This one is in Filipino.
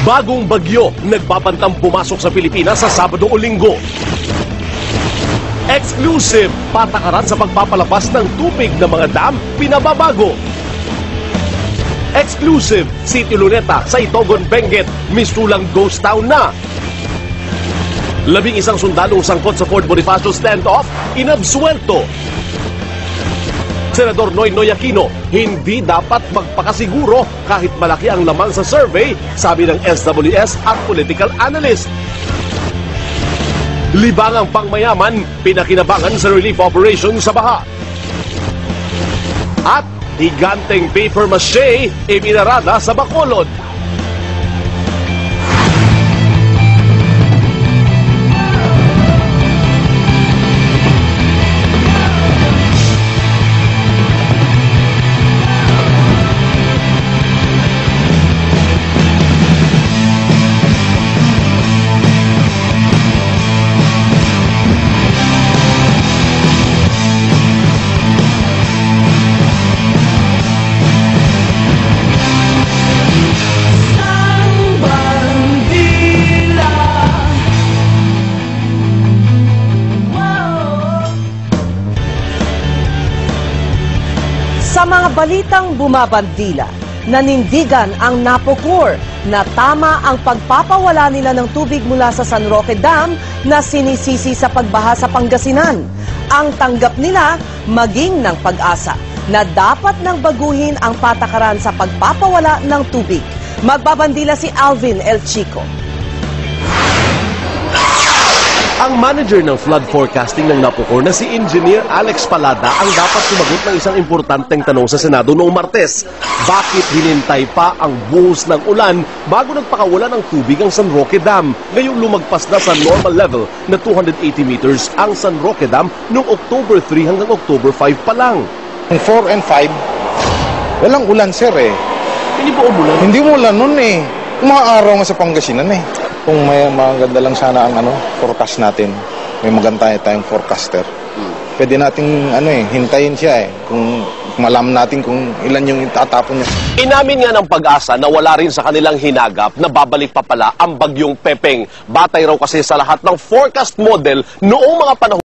Bagong bagyo, nagbabantang pumasok sa Pilipinas sa Sabado o Linggo. Exclusive, patakaran sa pagpapalabas ng tubig ng mga dam, pinababago. Exclusive, City Luneta sa Itogon, Benguet, misulang ghost town na. 11 sundalong sangkot sa Fort Bonifacio standoff, inabsuelto. Senador Noynoy Aquino, hindi dapat magpakasiguro kahit malaki ang laman sa survey, sabi ng SWS at political analyst. Libangang pangmayaman, pinakinabangan sa relief operation sa baha. At higanteng paper mache, ibinarada sa Bacolod. Sa mga balitang bumabandila, nanindigan ang NAPOCOR na tama ang pagpapawala nila ng tubig mula sa San Roque Dam na sinisisi sa pagbaha sa Pangasinan. Ang tanggap nila maging ng Pag-asa na dapat nang baguhin ang patakaran sa pagpapawala ng tubig. Magbabandila si Alvin El Chico. Ang manager ng flood forecasting ng NAPOCOR na si Engineer Alex Palada ang dapat sumagot ng isang importanteng tanong sa Senado noong Martes. Bakit hinintay pa ang buhos ng ulan bago nagpakawala ng tubig ang San Roque Dam? Ngayong lumagpas na sa normal level na 280 meters ang San Roque Dam noong October 3 hanggang October 5 pa lang. 4 and 5, walang ulan sir eh. Hindi po umulan? Hindi umulan nun eh. Umaaraw nga sa Pangasinan eh. Kung may maganda lang sana ang forecast natin, may maganda tayong forecaster. Pwede nating hintayin siya eh. Kung malaman natin kung ilan yung itatapon niya. Inamin nga ng Pag-asa na wala rin sa kanilang hinagap na babalik pa pala ang bagyong Pepeng. Batay raw kasi sa lahat ng forecast model noong mga panahon